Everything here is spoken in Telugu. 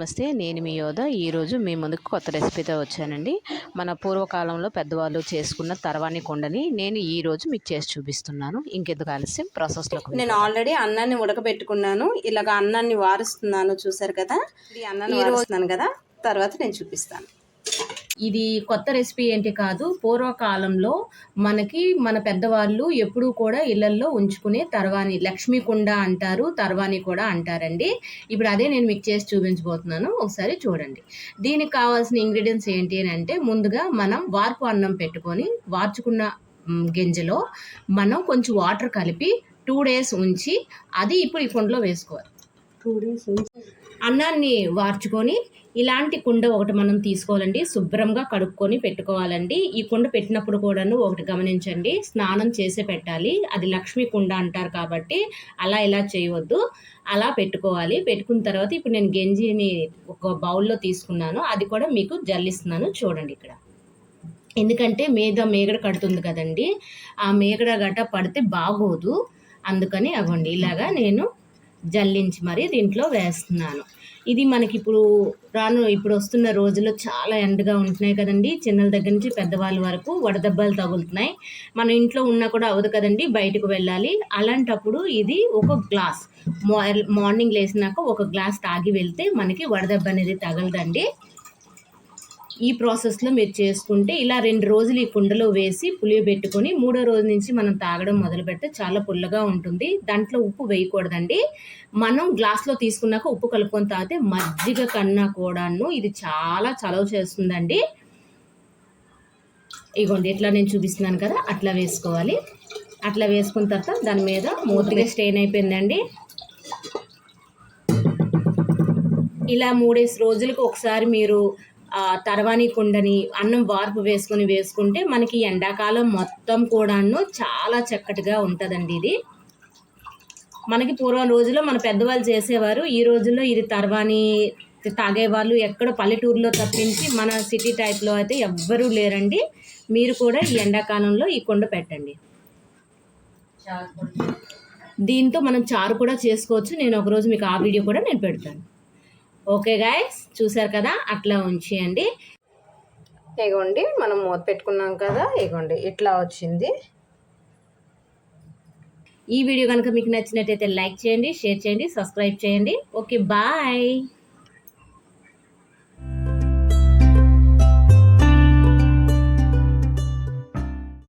నమస్తే, నేను మీ యోధ. ఈరోజు మీ ముందుకు కొత్త రెసిపీతో వచ్చానండి. మన పూర్వకాలంలో పెద్దవాళ్ళు చేసుకున్న తర్వాణి కుండని నేను ఈరోజు మీకు చేసి చూపిస్తున్నాను. ఇంకెందుకు ఆలస్యం, ప్రాసెస్లోకి. నేను ఆల్రెడీ అన్నాన్ని ఉడకబెట్టుకున్నాను. ఇలాగ అన్నాన్ని వారుస్తున్నాను, చూసారు కదా. ఈ అన్నాన్ని వారుస్తున్నాను కదా, తర్వాత నేను చూపిస్తాను. ఇది కొత్త రెసిపీ ఏంటి కాదు, పూర్వకాలంలో మన పెద్దవాళ్ళు ఎప్పుడూ కూడా ఇళ్లల్లో ఉంచుకునే తర్వాణి, లక్ష్మీ కుండ అంటారు, తర్వాణి కూడా అంటారండి. ఇప్పుడు అదే నేను మీకు చేసి చూపించబోతున్నాను, ఒకసారి చూడండి. దీనికి కావాల్సిన ఇంగ్రీడియంట్స్ ఏంటి అని అంటే, ముందుగా మనం వార్పు అన్నం పెట్టుకొని వార్చుకున్న గింజలో మనం కొంచెం వాటర్ కలిపి 2 days ఉంచి అది ఇప్పుడు ఈ కుండలో వేసుకోవాలి. 2 days అన్నాన్ని వార్చుకొని ఇలాంటి కుండ ఒకటి మనం తీసుకోవాలండి. శుభ్రంగా కడుక్కొని పెట్టుకోవాలండి. ఈ కుండ పెట్టినప్పుడు కూడాను ఒకటి గమనించండి, స్నానం చేసే పెట్టాలి. అది లక్ష్మీ కుండ అంటారు కాబట్టి అలా ఇలా చేయవద్దు, అలా పెట్టుకోవాలి. పెట్టుకున్న తర్వాత ఇప్పుడు నేను గంజిని ఒక బౌల్లో తీసుకున్నాను, అది కూడా మీకు జల్లిస్తున్నాను చూడండి ఇక్కడ. ఎందుకంటే మేగడ కడుతుంది కదండి, ఆ మేగడ గట్ట పడితే బాగోదు, అందుకని అవ్వండి ఇలాగా నేను జల్లించి మరి దీంట్లో వేస్తున్నాను. ఇది మనకి ఇప్పుడు వస్తున్న రోజుల్లో చాలా ఎండగా ఉంటున్నాయి కదండి. చిన్నల దగ్గర నుంచి పెద్దవాళ్ళ వరకు వడదెబ్బలు తగులుతున్నాయి. మన ఇంట్లో ఉన్నా కూడా అవ్వదు కదండి, బయటకు వెళ్ళాలి. అలాంటప్పుడు ఇది ఒక గ్లాస్ మార్నింగ్ లేసినాక ఒక గ్లాస్ తాగి వెళ్తే మనకి వడదెబ్బ అనేది తగలదండి. ఈ ప్రాసెస్లో మీరు చేసుకుంటే ఇలా 2 రోజులు ఈ కుండలో వేసి పులియబెట్టుకొని 3వ రోజు నుంచి మనం తాగడం మొదలు పెడితే చాలా పుల్లగా ఉంటుంది. దాంట్లో ఉప్పు వేయకూడదండి. మనం గ్లాస్లో తీసుకున్నాక ఉప్పు కలుపుకొని తాగితే మజ్జిగ కన్నా కూడాను ఇది చాలా చలవ చేస్తుందండి. ఇగోండి ఇట్లా నేను చూపిస్తున్నాను కదా, అట్లా వేసుకోవాలి. అట్లా వేసుకున్న తర్వాత దాని మీద మూతిగా స్టెయిన్ అయిపోయిందండి. ఇలా 3 రోజులకు ఒకసారి మీరు తర్వాణి కుండని అన్నం వార్పు వేసుకుంటే మనకి ఎండాకాలం మొత్తం కూడాను చాలా చక్కటిగా ఉంటుందండి. ఇది మనకి పూర్వం రోజుల్లో మన పెద్దవాళ్ళు చేసేవారు. ఈ రోజుల్లో ఇది తర్వాణి తాగేవాళ్ళు ఎక్కడ పల్లెటూరులో తప్పించి మన సిటీ టైప్లో అయితే ఎవ్వరూ లేరండి. మీరు కూడా ఈ ఎండాకాలంలో ఈ కుండ పెట్టండి. దీంతో మనం చారు కూడా చేసుకోవచ్చు. నేను ఒకరోజు మీకు ఆ వీడియో కూడా నేను పెడతాను. ఓకే గైస్, చూసారు కదా, అట్లా ఉంచేయండి. ఇగోండి మనం మూత పెట్టుకున్నాం కదా, ఇగోండి ఇట్లా వచ్చింది. ఈ వీడియో కనుక మీకు నచ్చినట్టయితే లైక్ చేయండి, షేర్ చేయండి, సబ్స్క్రైబ్ చేయండి. Okay, bye.